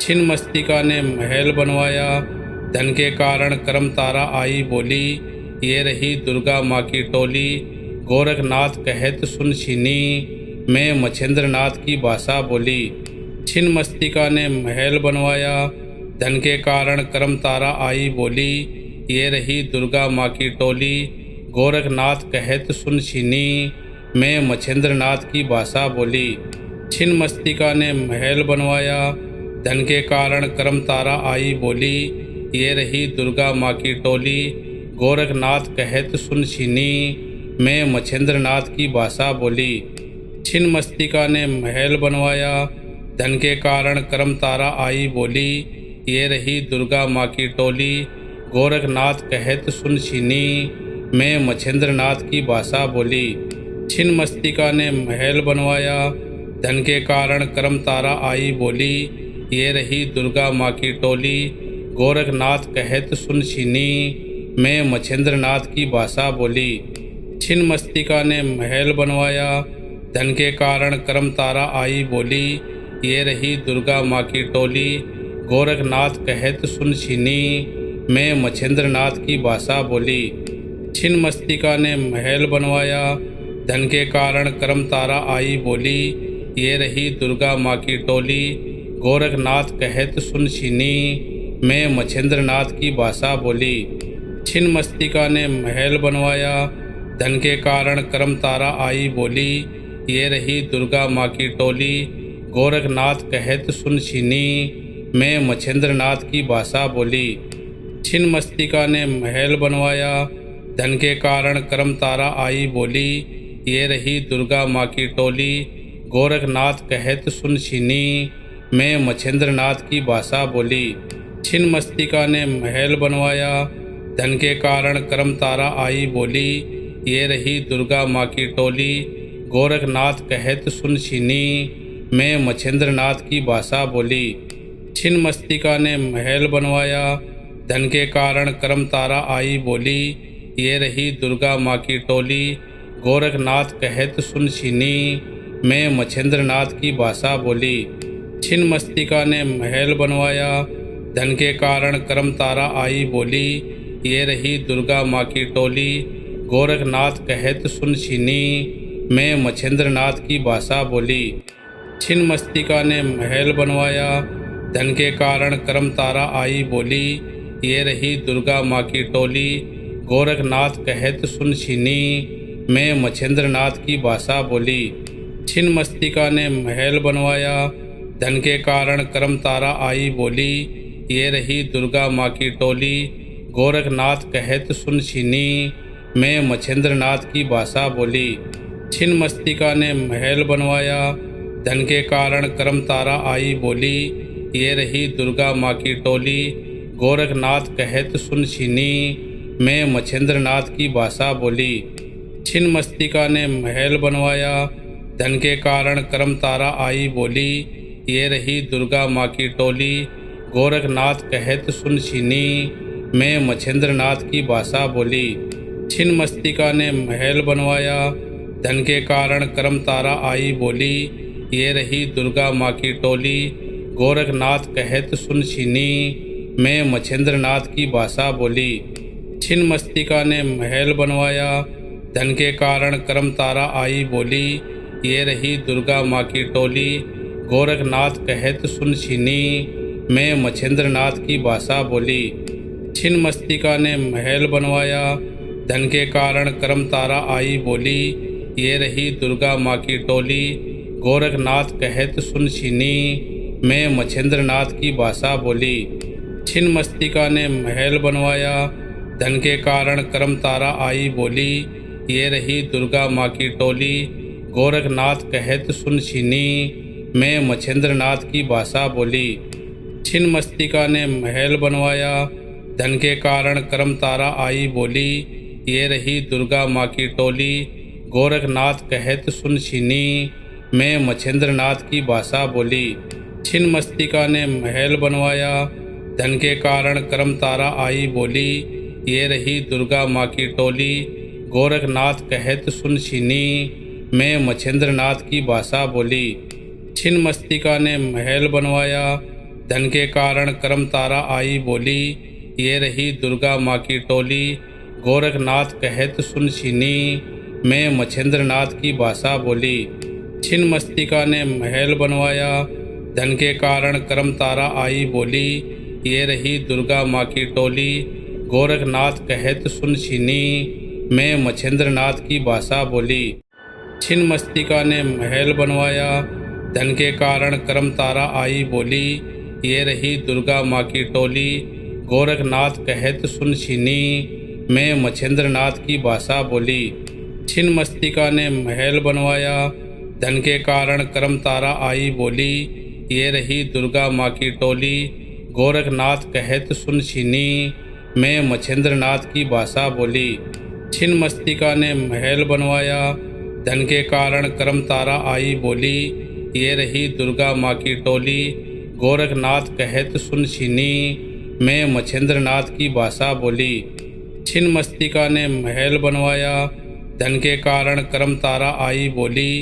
छिन्नमस्तिका ने महल बनवाया, धन के कारण कर्म तारा आई बोली, ये रही दुर्गा माँ की टोली। गोरखनाथ कहत सुन छीनी, मैं मच्छेंद्रनाथ की भाषा बोली। छिन्नमस्तिका ने महल बनवाया, धन के कारण कर्म तारा आई बोली, ये रही दुर्गा माँ की टोली। गोरखनाथ कहत सुन छीनी, मैं मच्छेंद्रनाथ की भाषा बोली। छिन्नमस्तिका ने महल बनवाया, धन के कारण कर्म तारा आई बोली, ये रही दुर्गा माँ की टोली। गोरखनाथ कहत सुन छीनी, मैं मच्छेंद्रनाथ की भाषा बोली। छिन्नमस्तिका ने महल बनवाया, धन के कारण कर्म तारा आई बोली, ये रही दुर्गा माँ की टोली। गोरखनाथ कहत सुन छीनी, मैं मच्छेंद्रनाथ की भाषा बोली। छिन्नमस्तिका ने महल बनवाया, धन के कारण कर्म तारा आई बोली, ये रही दुर्गा माँ की टोली। गोरखनाथ कहत सुन छीनी, मैं मच्छेंद्रनाथ की भाषा बोली। छिन्नमस्तिका ने महल बनवाया, धन के कारण कर्म तारा आई बोली, ये रही दुर्गा माँ की टोली। गोरखनाथ कहत सुन छीनी, मैं मच्छेंद्रनाथ की भाषा बोली। छिन्नमस्तिका ने महल बनवाया, धन के कारण कर्म तारा आई बोली, ये रही दुर्गा माँ की टोली। गोरखनाथ कहत सुन छीनी, मैं मच्छेंद्रनाथ की भाषा बोली। छिन्नमस्तिका ने महल बनवाया, धन के कारण कर्म तारा आई बोली, ये रही दुर्गा माँ की टोली। गोरखनाथ कहत सुन छीनी, मैं मच्छेंद्रनाथ की भाषा बोली। छिन्नमस्तिका ने महल बनवाया, धन के कारण कर्म तारा आई बोली, ये रही दुर्गा माँ की टोली। गोरखनाथ कहत सुन छीनी, मैं मच्छेंद्रनाथ की भाषा बोली। छिन्नमस्तिका ने महल बनवाया, धन के कारण कर्म तारा आई बोली, ये रही दुर्गा माँ की टोली। गोरखनाथ कहत सुन छीनी, मैं मच्छेंद्रनाथ की भाषा बोली। छिन्नमस्तिका ने महल बनवाया, धन के कारण कर्म तारा आई बोली, ये रही दुर्गा माँ की टोली। गोरखनाथ कहत सुन छीनी, मैं मच्छेंद्रनाथ की भाषा बोली। छिन्नमस्तिका ने महल बनवाया, धन के कारण कर्म तारा आई बोली, ये रही दुर्गा माँ की टोली। गोरखनाथ कहत सुन छीनी, मैं मच्छेंद्रनाथ की भाषा बोली। छिन्नमस्तिका ने महल बनवाया, धन के कारण कर्म तारा आई बोली, ये रही दुर्गा माँ की टोली। गोरखनाथ कहत सुन छीनी, मैं मच्छेंद्रनाथ की भाषा बोली। छिन्नमस्तिका ने महल बनवाया, धन के कारण कर्म तारा आई बोली, ये रही दुर्गा माँ की टोली। गोरखनाथ कहत सुन छीनी, मैं मच्छेंद्रनाथ की भाषा बोली। छिन्नमस्तिका ने महल बनवाया, धन के कारण कर्म तारा आई बोली, ये रही दुर्गा माँ की टोली। गोरखनाथ कहत सुन छीनी, मैं मच्छेंद्रनाथ की भाषा बोली। छिन्नमस्तिका ने महल बनवाया, धन के कारण कर्म तारा आई बोली, ये रही दुर्गा माँ की टोली। गोरखनाथ कहत सुन छीनी, मैं मच्छेंद्रनाथ की भाषा बोली। छिन्नमस्तिका ने महल बनवाया, धन के कारण कर्म तारा आई बोली, ये रही दुर्गा माँ की टोली। गोरखनाथ कहत सुन छीनी, मैं मच्छेंद्रनाथ की भाषा बोली। छिन्नमस्तिका ने महल बनवाया, धन के कारण कर्म तारा आई बोली, ये रही दुर्गा माँ की टोली। गोरखनाथ कहत सुन छीनी, मैं मच्छेंद्रनाथ की भाषा बोली। छिन्नमस्तिका ने महल बनवाया, धन के कारण कर्म तारा आई बोली, ये रही दुर्गा माँ की टोली। गोरखनाथ कहत सुन छीनी, मैं मच्छेंद्रनाथ की भाषा बोली। छिन्नमस्तिका ने महल बनवाया, धन के कारण कर्म तारा आई बोली, ये रही दुर्गा माँ की टोली। गोरखनाथ कहत सुन छीनी, मैं मच्छेंद्रनाथ की भाषा बोली। छिन्नमस्तिका ने महल बनवाया, धन के कारण कर्म तारा आई बोली, ये रही दुर्गा माँ की टोली। गोरखनाथ कहत सुन छीनी, मैं मच्छेंद्रनाथ की भाषा बोली। छिन्नमस्तिका ने महल बनवाया, धन के कारण कर्म तारा आई बोली, ये रही दुर्गा माँ की टोली। गोरखनाथ कहत सुन छीनी, मैं मच्छेंद्रनाथ की भाषा बोली। छिन्नमस्तिका ने महल बनवाया, धन के कारण कर्म तारा आई बोली, ये रही दुर्गा माँ की टोली। गोरखनाथ कहत सुन छीनी, मैं मच्छेंद्रनाथ की भाषा बोली। छिन्न मस्तिका ने महल बनवाया, धन के कारण कर्म तारा आई बोली, ये रही दुर्गा माँ की टोली। गोरखनाथ कहत सुन छीनी, मैं मच्छेंद्रनाथ की भाषा बोली। छिन्न मस्तिका ने महल बनवाया, धन के कारण कर्म तारा आई बोली, ये रही दुर्गा माँ की टोली। गोरखनाथ कहत सुन छीनी, मैं मच्छेंद्रनाथ की भाषा बोली। छिन्न मस्तिका ने महल बनवाया, धन के कारण कर्म तारा आई बोली, ये रही दुर्गा माँ की टोली। गोरखनाथ कहत सुन छीनी, मैं मच्छेंद्रनाथ की भाषा बोली। छिन्न मस्तिका ने महल बनवाया, धन के कारण कर्म तारा आई बोली, ये रही दुर्गा माँ की टोली। गोरखनाथ कहत सुन छीनी, मैं मच्छेंद्रनाथ की भाषा बोली। छिन्न मस्तिका ने महल बनवाया, धन के कारण कर्म तारा आई बोली,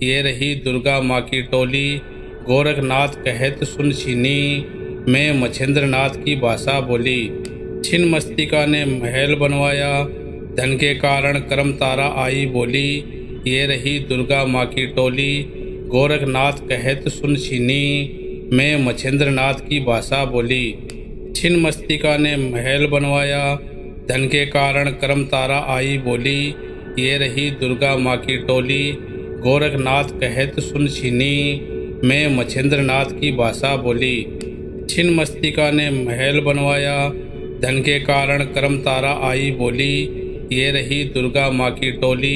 ये रही दुर्गा माँ की टोली। गोरखनाथ कहत सुन छीनी, मैं मच्छेंद्रनाथ की भाषा बोली। छिन्न मस्तिका ने महल बनवाया, धन के कारण कर्म तारा आई बोली, ये रही दुर्गा माँ की टोली। गोरखनाथ कहत सुन छीनी, मैं मच्छेंद्रनाथ की भाषा बोली। छिन्न मस्तिका ने महल बनवाया, धन के कारण कर्म तारा आई बोली, ये रही दुर्गा माँ की टोली। गोरखनाथ कहत सुन छीनी, मैं मच्छेंद्रनाथ की भाषा बोली। छिन्न मस्तिका ने महल बनवाया, धन के कारण कर्म तारा आई बोली, ये रही दुर्गा माँ की टोली।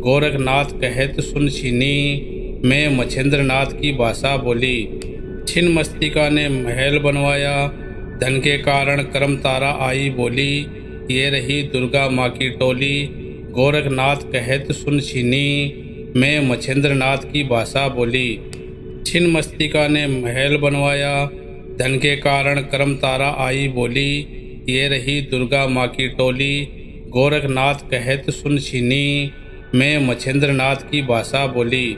गोरखनाथ कहत सुन छीनी, मैं मच्छेंद्रनाथ की भाषा बोली। छिन्न मस्तिका ने महल बनवाया, धन के कारण कर्म तारा आई बोली, ये रही दुर्गा माँ की टोली। गोरखनाथ कहत सुन छीनी, मैं मच्छेंद्रनाथ की भाषा बोली। छिन्न मस्तिका ने महल बनवाया, धन के कारण कर्म तारा आई बोली, ये रही दुर्गा माँ की टोली। गोरखनाथ कहत सुन छीनी, मैं मच्छेंद्रनाथ की भाषा बोली।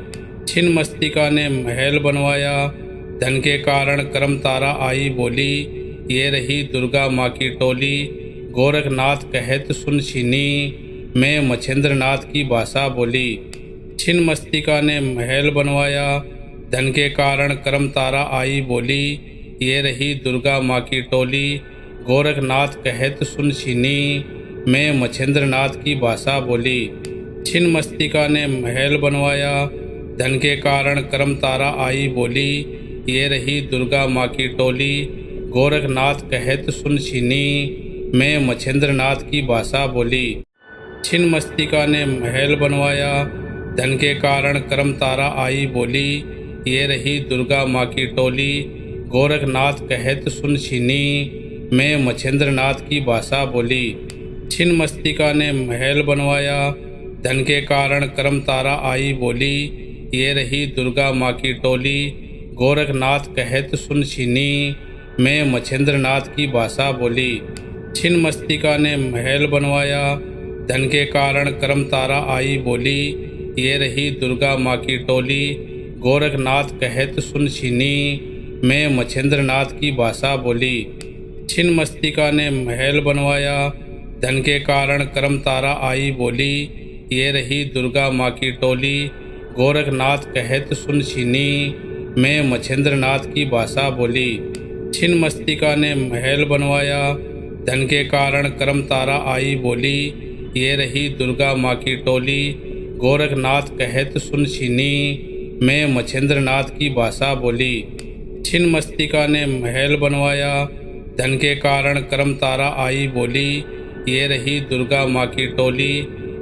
छिन्न मस्तिका ने महल बनवाया, धन के कारण कर्म तारा आई बोली, ये रही दुर्गा माँ की टोली। गोरखनाथ कहत सुन छीनी, मैं मच्छेंद्रनाथ की भाषा बोली। छिन्न मस्तिका ने महल बनवाया, धन के कारण कर्म तारा आई बोली, ये रही दुर्गा माँ की टोली। गोरखनाथ कहत सुन छीनी, मैं मच्छेंद्रनाथ की भाषा बोली। छिन्न मस्तिका ने महल बनवाया, धन के कारण कर्म तारा आई बोली, ये रही दुर्गा माँ की टोली। गोरखनाथ कहत सुन छीनी, मैं मच्छेंद्रनाथ की भाषा बोली। छिन्न मस्तिका ने महल बनवाया, धन के कारण कर्म तारा आई बोली, ये रही दुर्गा माँ की टोली। गोरखनाथ कहत सुन छीनी, मैं मच्छेंद्रनाथ की भाषा बोली। छिन्न मस्तिका ने महल बनवाया, धन के कारण कर्म तारा आई बोली, ये रही दुर्गा माँ की टोली। गोरखनाथ कहत सुन छीनी, मैं मच्छेंद्रनाथ की भाषा बोली। छिन्न मस्तिका ने महल बनवाया, धन के कारण कर्म तारा आई बोली, ये रही दुर्गा माँ की टोली। गोरखनाथ कहत सुन छीनी, मैं मच्छेंद्रनाथ की भाषा बोली। छिन्न मस्तिका ने महल बनवाया, धन के कारण कर्म तारा आई बोली, ये रही दुर्गा माँ की टोली। गोरखनाथ कहत सुन छीनी, मैं मच्छेंद्रनाथ की भाषा बोली। छिन्न मस्तिका ने महल बनवाया, धन के कारण कर्म तारा आई बोली, ये रही दुर्गा माँ की टोली। गोरखनाथ कहत सुन छीनी, मैं मच्छेंद्रनाथ की भाषा बोली। छिन्न मस्तिका ने महल बनवाया, धन के कारण कर्म तारा आई बोली, ये रही दुर्गा माँ की टोली।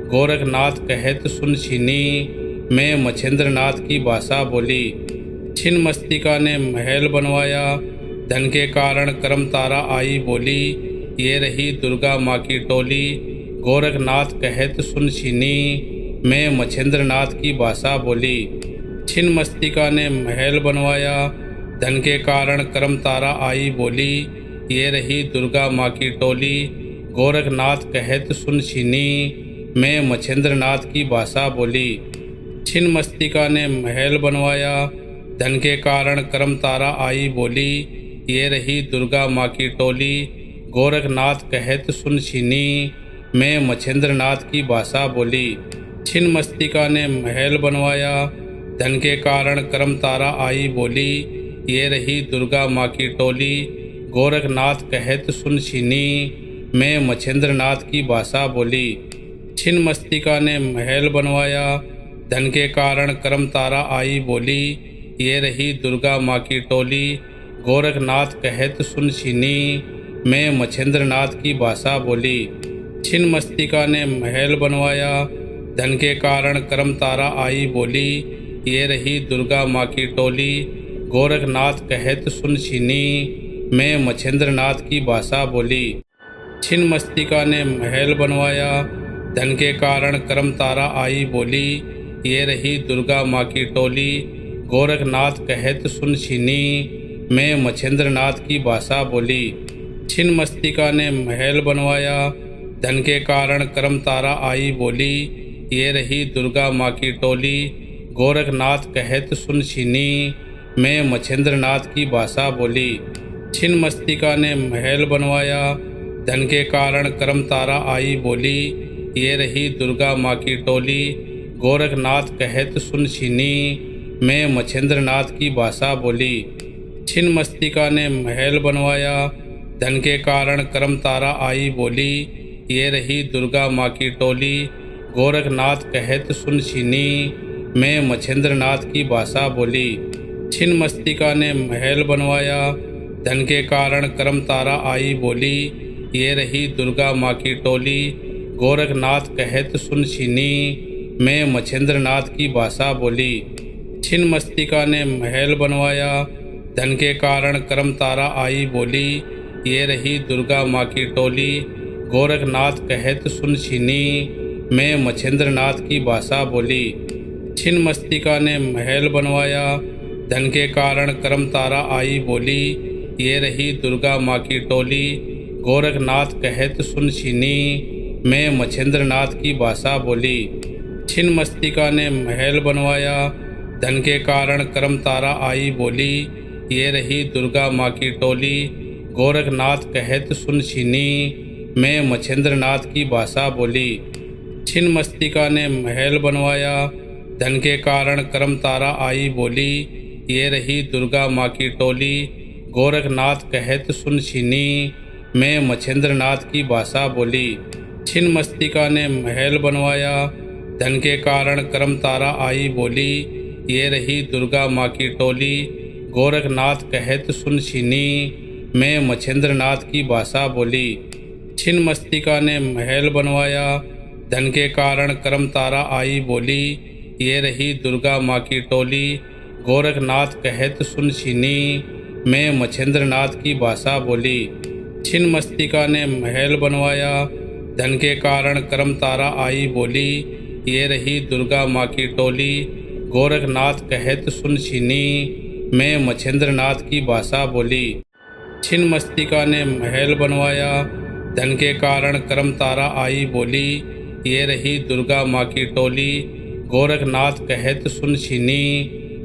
गोरखनाथ कहत सुन छीनी, मैं मच्छेंद्रनाथ की भाषा बोली। छिन्न मस्तिका ने महल बनवाया, धन के कारण कर्म तारा आई बोली, ये रही दुर्गा माँ की टोली। गोरखनाथ कहत सुन छीनी, मैं मच्छेंद्रनाथ की भाषा बोली। छिन्न मस्तिका ने महल बनवाया, धन के कारण कर्म तारा आई बोली, ये रही दुर्गा माँ की टोली। गोरखनाथ कहत सुन छीनी, मैं मच्छेंद्रनाथ की भाषा बोली। छिन्न मस्तिका ने महल बनवाया, धन के कारण कर्म तारा आई बोली, ये रही दुर्गा माँ की टोली, गोरखनाथ कहत सुन छीनी, मैं मच्छेंद्रनाथ की भाषा बोली। छिन्न मस्तिका ने महल बनवाया, धन के कारण कर्म तारा आई बोली, ये रही दुर्गा माँ की टोली, गोरखनाथ कहत सुन छीनी, मैं मच्छेंद्रनाथ की भाषा बोली। छिन्न मस्तिका ने महल बनवाया, धन के कारण कर्म तारा आई बोली, ये रही दुर्गा माँ की टोली, गोरखनाथ कहत सुन छीनी, मैं मच्छेंद्रनाथ की भाषा बोली। छिन्न मस्तिका ने महल बनवाया, धन के कारण कर्म तारा आई बोली, ये रही दुर्गा माँ की टोली, गोरखनाथ कहत सुन छीनी, मैं मच्छेंद्रनाथ की भाषा बोली। छिन्न मस्तिका ने महल बनवाया, धन के कारण कर्म तारा आई बोली, ये रही दुर्गा माँ की टोली, गोरखनाथ कहत सुन छीनी, मैं मच्छेंद्रनाथ की भाषा बोली। छिन्न मस्तिका ने महल बनवाया, धन के कारण कर्म तारा आई बोली, ये रही दुर्गा माँ की टोली, गोरखनाथ कहत सुन छीनी, मैं मच्छेंद्रनाथ की भाषा बोली। छिन्न मस्तिका ने महल बनवाया, धन के कारण कर्म तारा आई बोली, ये रही दुर्गा माँ की टोली, गोरखनाथ कहत सुन छीनी, मैं मच्छेंद्रनाथ की भाषा बोली। छिन्न मस्तिका ने महल बनवाया, धन के कारण कर्म तारा आई बोली, ये रही दुर्गा माँ की टोली, गोरखनाथ कहत सुन छीनी, मैं मच्छेंद्रनाथ की भाषा बोली। छिन्न मस्तिका ने महल बनवाया, धन के कारण कर्म तारा आई बोली, ये रही दुर्गा माँ की टोली, गोरखनाथ कहत सुन छीनी, मैं मच्छेंद्रनाथ की भाषा बोली। छिन्न मस्तिका ने महल बनवाया, धन के कारण कर्म तारा आई बोली, ये रही दुर्गा माँ की टोली, गोरखनाथ कहत सुन छीनी, मैं मच्छेंद्रनाथ की भाषा बोली। छिन्न मस्तिका ने महल बनवाया, धन के कारण कर्म तारा आई बोली, ये रही दुर्गा माँ की टोली, गोरखनाथ कहत सुन छीनी, मैं मच्छेंद्रनाथ की भाषा बोली। छिन्न मस्तिका ने महल बनवाया, धन के कारण कर्म तारा आई बोली, ये रही दुर्गा माँ की टोली, गोरखनाथ कहत सुन छीनी, मैं मच्छेंद्रनाथ की भाषा बोली। छिन्न मस्तिका ने महल बनवाया, धन के कारण कर्म तारा आई बोली, ये रही दुर्गा माँ की टोली, गोरखनाथ कहत सुन छीनी, मैं मच्छेंद्रनाथ की भाषा बोली। छिन्न मस्तिका ने महल बनवाया, धन के कारण कर्म तारा आई बोली, ये रही दुर्गा माँ की टोली, गोरखनाथ कहत सुन छीनी, मैं मच्छेंद्रनाथ की भाषा बोली। छिन्न मस्तिका ने महल बनवाया, धन के कारण कर्म तारा आई बोली, ये रही दुर्गा माँ की टोली, गोरखनाथ कहत सुन छीनी, मैं मच्छेंद्रनाथ की भाषा बोली। छिन्न मस्तिका ने महल बनवाया, धन के कारण कर्म तारा आई बोली, ये रही दुर्गा माँ की टोली, गोरखनाथ कहत सुन छीनी, मैं मच्छेंद्रनाथ की भाषा बोली। छिन्न मस्तिका ने महल बनवाया, धन के कारण कर्म तारा आई बोली, ये रही दुर्गा माँ की टोली, गोरखनाथ कहत सुन छीनी,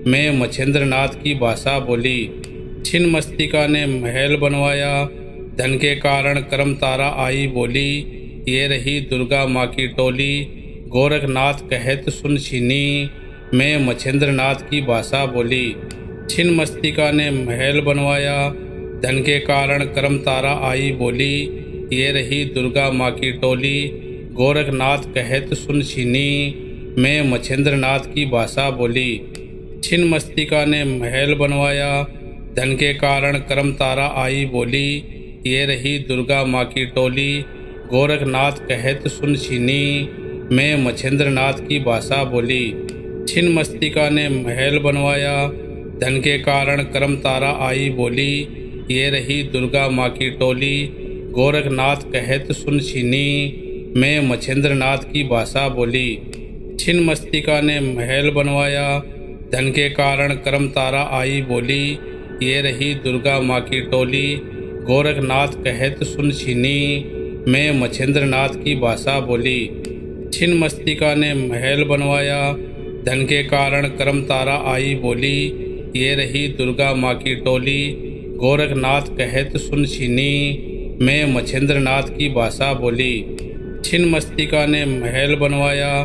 मैं मच्छेंद्रनाथ की भाषा बोली। छिन्न मस्तिका ने महल बनवाया, धन के कारण कर्म तारा आई बोली, ये रही दुर्गा माँ की टोली, गोरखनाथ कहत सुन छीनी, मैं मच्छेंद्रनाथ की भाषा बोली। छिन्न मस्तिका ने महल बनवाया, धन के कारण कर्म तारा आई बोली, ये रही दुर्गा माँ की टोली, गोरखनाथ कहत सुन छीनी, मैं मच्छेंद्रनाथ की भाषा बोली। छिन्न मस्तिका ने महल बनवाया, धन के कारण कर्म तारा आई बोली, ये रही दुर्गा माँ की टोली, गोरखनाथ कहत सुन छीनी, मैं मच्छेंद्रनाथ की भाषा बोली। छिन्न मस्तिका ने महल बनवाया, धन के कारण कर्म तारा आई बोली, ये रही दुर्गा माँ की टोली, गोरखनाथ कहत सुन छीनी, मैं मच्छेंद्रनाथ की भाषा बोली। छिन्न मस्तिका ने महल बनवाया, धन के कारण कर्म तारा आई बोली, ये रही दुर्गा माँ की टोली, गोरखनाथ कहत सुन छीनी, मैं मच्छेंद्रनाथ की भाषा बोली। छिन्न मस्तिका ने महल बनवाया, धन के कारण कर्म तारा आई बोली, ये रही दुर्गा माँ की टोली, गोरखनाथ कहत सुन छीनी, मैं मछेंद्रनाथ की भाषा बोली। छिन्न मस्तिका ने महल बनवाया,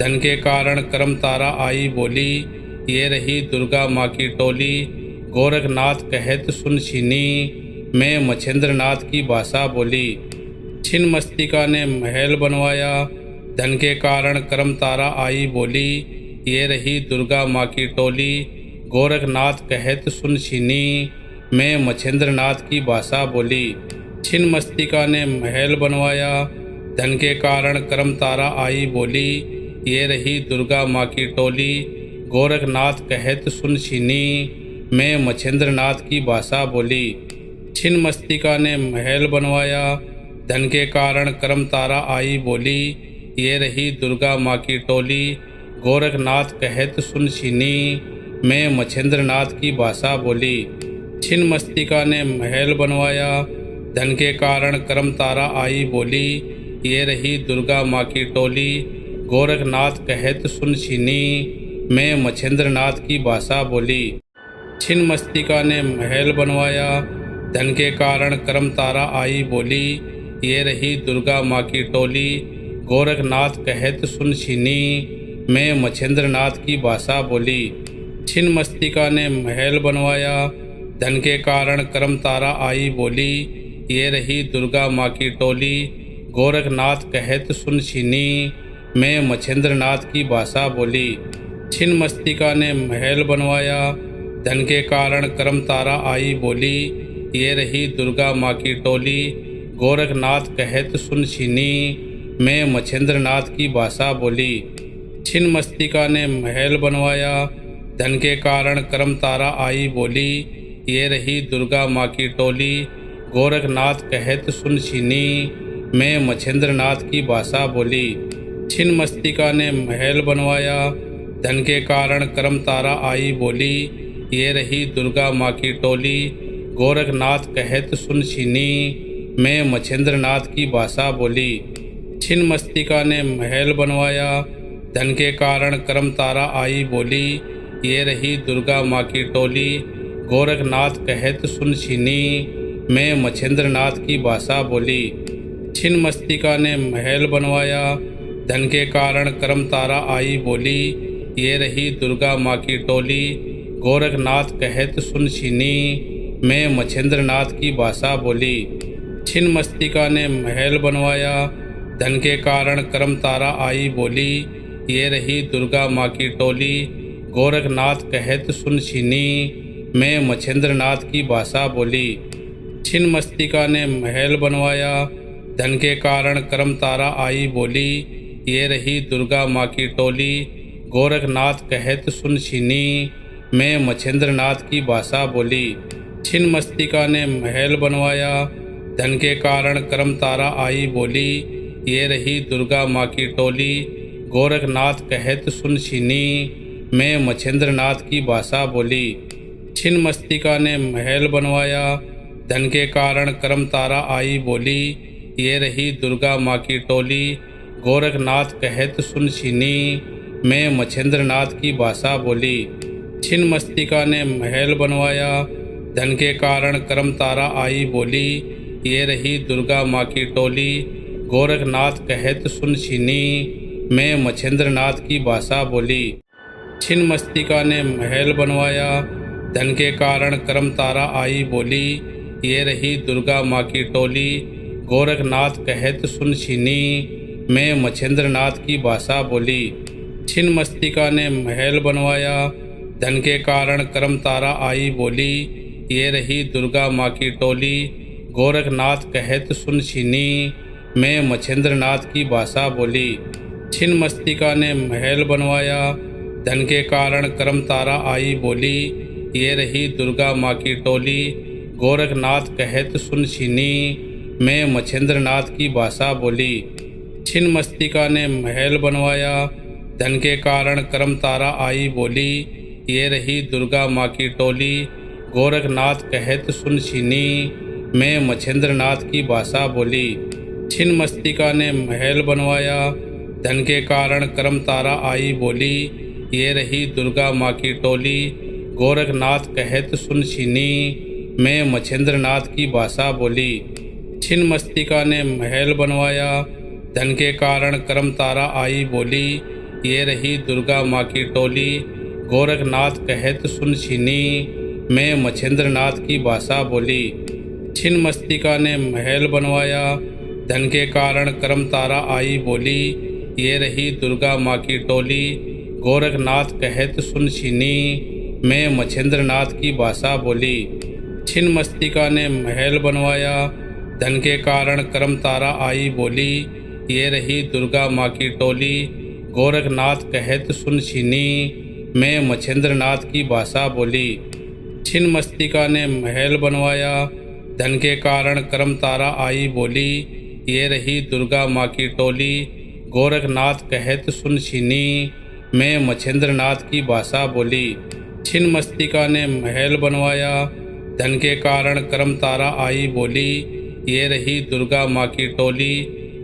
धन के कारण कर्म तारा आई बोली। ये रही दुर्गा माँ की टोली, गोरखनाथ कहत सुन छीनी, मैं मछेंद्रनाथ की भाषा बोली। छिन्न मस्तिका ने महल बनवाया, धन के कारण कर्म तारा आई बोली। ये रही दुर्गा माँ की टोली, गोरखनाथ कहत सुन छीनी, मैं मछेंद्रनाथ की भाषा बोली। छिन्न मस्तिका ने महल बनवाया, धन के कारण कर्म तारा आई बोली। ये रही दुर्गा माँ की टोली, गोरखनाथ कहत सुन छीनी, मैं मछेंद्रनाथ की भाषा बोली। छिन्न मस्तिका ने महल बनवाया, धन के कारण कर्म तारा आई बोली। ये रही दुर्गा माँ की टोली, गोरखनाथ कहत सुन छीनी, मैं मछेंद्रनाथ की भाषा बोली। छिन्न मस्तिका ने महल बनवाया, धन के कारण कर्म तारा आई बोली। ये रही दुर्गा माँ की टोली, गोरखनाथ कहत सुन छीनी, मैं मछेंद्रनाथ की भाषा बोली। छिन्न मस्तिका ने महल बनवाया, धन के कारण कर्म तारा आई बोली। ये रही दुर्गा माँ की टोली, गोरखनाथ कहत सुन छीनी, मैं मछेंद्रनाथ की भाषा बोली। छिन्न मस्तिका ने महल बनवाया, धन के कारण कर्म तारा आई बोली। ये रही दुर्गा माँ की टोली, गोरखनाथ कहत सुन छीनी, मैं मछेंद्रनाथ की भाषा बोली। छिन्न मस्तिका ने महल बनवाया, धन के कारण कर्म तारा आई बोली। ये रही दुर्गा माँ की टोली, गोरखनाथ कहत सुन छीनी, मैं मछेंद्रनाथ की भाषा बोली। छिन्न मस्तिका ने महल बनवाया, धन के कारण कर्म तारा आई बोली। ये रही दुर्गा माँ की टोली, गोरखनाथ कहत सुन छीनी, मैं मछेंद्रनाथ की भाषा बोली। छिन्न मस्तिका ने महल बनवाया, धन के कारण कर्म तारा आई बोली। ये रही दुर्गा माँ की टोली, गोरखनाथ कहत सुन छीनी, मैं मछेंद्रनाथ की भाषा बोली। छिन्न मस्तिका ने महल बनवाया, धन के कारण कर्म तारा आई बोली। ये रही दुर्गा माँ की टोली, गोरखनाथ कहत सुन छीनी, मैं मछेंद्रनाथ की भाषा बोली। छिन्न मस्तिका ने महल बनवाया, धन के कारण कर्म तारा आई बोली। ये रही दुर्गा माँ की टोली, गोरखनाथ कहत सुन छीनी, मैं मछेंद्रनाथ की भाषा बोली। छिन्न मस्तिका ने महल बनवाया, धन के कारण कर्म तारा आई बोली। ये रही दुर्गा माँ की टोली, गोरखनाथ कहत सुन छीनी, मैं मछेंद्रनाथ की भाषा बोली। छिन्न मस्तिका ने महल बनवाया, धन के कारण कर्म तारा आई बोली। ये रही दुर्गा माँ की टोली, गोरखनाथ कहत सुन छीनी, मैं मछेंद्रनाथ की भाषा बोली। छिन्न मस्तिका ने महल बनवाया, धन के कारण कर्म तारा आई बोली। ये रही दुर्गा माँ की टोली, गोरखनाथ कहत सुन छीनी, मैं मछेंद्रनाथ की भाषा बोली। छिन्न मस्तिका ने महल बनवाया, धन के कारण कर्म तारा आई बोली। ये रही दुर्गा माँ की टोली, गोरखनाथ कहत सुन छीनी, मैं मछेंद्रनाथ की भाषा बोली। छिन्न मस्तिका ने महल बनवाया, धन के कारण कर्म तारा आई बोली। ये रही दुर्गा माँ की टोली, गोरखनाथ कहत सुन छीनी, मैं मछेंद्रनाथ की भाषा बोली। छिन्न मस्तिका ने महल बनवाया, धन के कारण कर्म तारा आई बोली। ये रही दुर्गा माँ की टोली, गोरखनाथ कहत सुन छीनी, मैं मछेंद्रनाथ की भाषा बोली। छिन्न मस्तिका ने महल बनवाया, धन के कारण कर्म तारा आई बोली। ये रही दुर्गा माँ की टोली, गोरखनाथ कहत सुन छीनी, मैं मछेंद्रनाथ की भाषा बोली। छिन्न मस्तिका ने महल बनवाया, धन के कारण कर्म तारा आई बोली। ये रही दुर्गा माँ की टोली, गोरखनाथ कहत सुन छीनी, मैं मछेंद्रनाथ की भाषा बोली। छिन्न मस्तिका ने महल बनवाया, धन के कारण कर्म तारा आई बोली। ये रही दुर्गा माँ की टोली, गोरखनाथ कहत सुन छीनी, मैं मछेंद्रनाथ की भाषा बोली। छिन्न मस्तिका ने महल बनवाया, धन के कारण कर्म तारा आई बोली। ये रही दुर्गा माँ की टोली, गोरखनाथ कहत सुन छीनी, मैं मच्छिंद्र नाथ की भाषा बोली। छिन्नमस्तिका ने महल बनवाया, धन के कारण कर्म तारा आई बोली। ये रही दुर्गा माँ की टोली, गोरखनाथ कहत सुन छीनी। मैं मच्छिंद्र नाथ की भाषा बोली। छिन्नमस्तिका ने महल बनवाया, धन के कारण कर्म तारा आई बोली। ये रही दुर्गा माँ की टोली, गोरखनाथ कहत सुन छीनी। मैं मच्छिंद्र नाथ की भाषा बोली। छिन्नमस्तिका ने महल बनवाया, धन के कारण कर्म तारा आई बोली। ये रही दुर्गा माँ की टोली, गोरखनाथ कहत सुन छीनी। मैं मच्छिंद्र नाथ की भाषा बोली। छिन्नमस्तिका ने महल बनवाया, धन के कारण कर्म तारा आई बोली। ये रही दुर्गा माँ की टोली, गोरखनाथ कहत सुन छीनी। मैं मच्छिंद्र नाथ की भाषा बोली। छिन्नमस्तिका ने महल बनवाया, धन के कारण कर्म तारा आई बोली। ये रही दुर्गा माँ की टोली,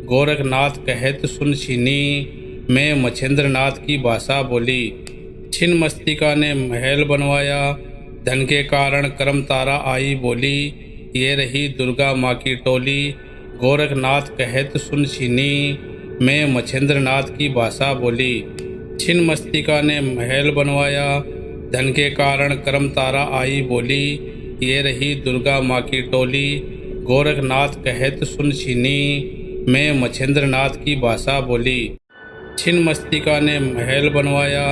गोरखनाथ कहत सुन छीनी। मैं मच्छिंद्र नाथ की भाषा बोली। छिन्नमस्तिका ने महल बनवाया, धन के कारण कर्म तारा आई बोली। ये रही दुर्गा माँ की टोली, गोरखनाथ कहत सुन छीनी। मैं मच्छिंद्र नाथ की भाषा बोली। छिन्नमस्तिका ने महल बनवाया, धन के कारण कर्म तारा आई बोली। ये रही दुर्गा माँ की टोली, गोरखनाथ कहत सुन छीनी। मैं मच्छिंद्र नाथ की भाषा बोली। छिन्नमस्तिका ने महल बनवाया,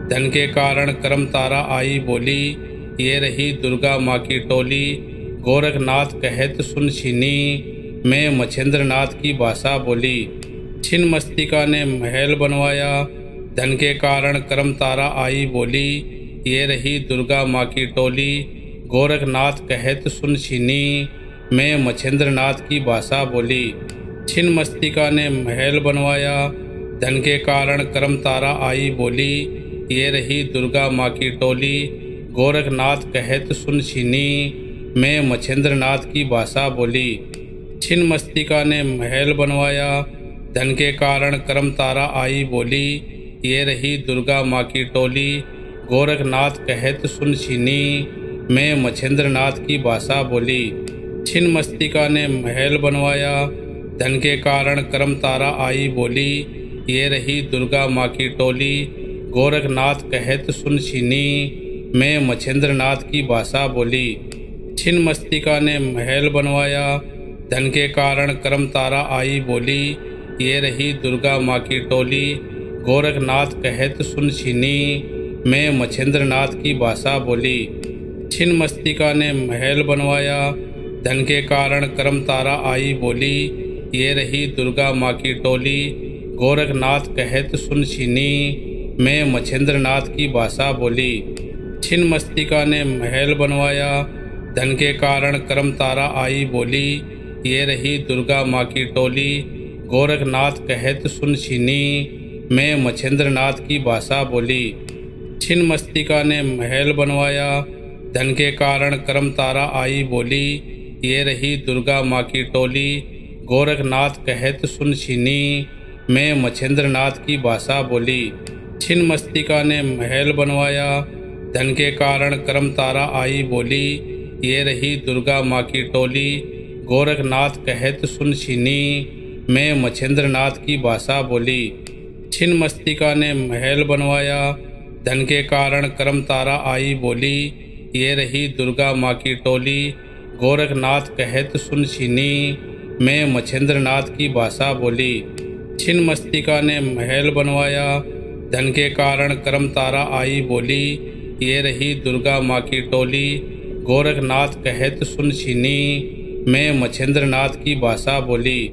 धन के कारण कर्म तारा आई बोली। ये रही दुर्गा माँ की टोली, गोरखनाथ कहत सुन छीनी। मैं मच्छिंद्र नाथ की भाषा बोली। छिन्नमस्तिका ने महल बनवाया, धन के कारण कर्म तारा आई बोली। ये रही दुर्गा माँ की टोली, गोरखनाथ कहत सुन छीनी। मैं मच्छिंद्र नाथ की भाषा बोली। छिन्नमस्तिका ने महल बनवाया, धन के कारण कर्म तारा आई बोली। ये रही दुर्गा माँ की टोली, गोरखनाथ कहत सुन छीनी। मैं मच्छिंद्र नाथ की भाषा बोली। छिन्नमस्तिका ने महल बनवाया, धन के कारण कर्म तारा आई बोली। ये रही दुर्गा माँ की टोली, गोरखनाथ कहत सुन छीनी। मैं मच्छिंद्र नाथ की भाषा बोली। छिन्नमस्तिका ने महल बनवाया, धन के कारण कर्म तारा आई बोली। ये रही दुर्गा माँ की टोली, गोरखनाथ कहत सुन छीनी। मैं मच्छिंद्र नाथ की भाषा बोली। छिन्नमस्तिका ने महल बनवाया, धन के कारण कर्म तारा आई बोली। ये रही दुर्गा माँ की टोली, गोरखनाथ कहत सुन छीनी। मैं मच्छिंद्र नाथ की भाषा बोली। छिन्नमस्तिका ने महल बनवाया, धन के कारण कर्म तारा आई बोली। ये रही दुर्गा माँ की टोली, गोरखनाथ कहत सुन छीनी। मैं मच्छिंद्र नाथ की भाषा बोली। छिन्नमस्तिका ने महल बनवाया, धन के कारण कर्म तारा आई बोली। ये रही दुर्गा माँ की टोली, गोरखनाथ कहत सुन छीनी। मैं मच्छिंद्र नाथ की भाषा बोली। छिन्नमस्तिका ने महल बनवाया, धन के कारण कर्म तारा आई बोली। ये रही दुर्गा माँ की टोली, गोरखनाथ कहत सुन छीनी। मैं मच्छिंद्र नाथ की भाषा बोली। छिन्नमस्तिका ने महल बनवाया, धन के कारण कर्म तारा आई बोली। ये रही दुर्गा माँ की टोली, गोरखनाथ कहत सुन छीनी। मैं मच्छिंद्र नाथ की भाषा बोली। छिन्नमस्तिका ने महल बनवाया, धन के कारण कर्म तारा आई बोली। ये रही दुर्गा माँ की टोली, गोरखनाथ कहत सुन छीनी। मैं मच्छिंद्र नाथ की भाषा बोली। छिन्नमस्तिका ने महल बनवाया, धन के कारण कर्म तारा आई बोली। ये रही दुर्गा माँ की टोली, गोरखनाथ कहत सुन छीनी। मैं मच्छिंद्र नाथ की भाषा बोली।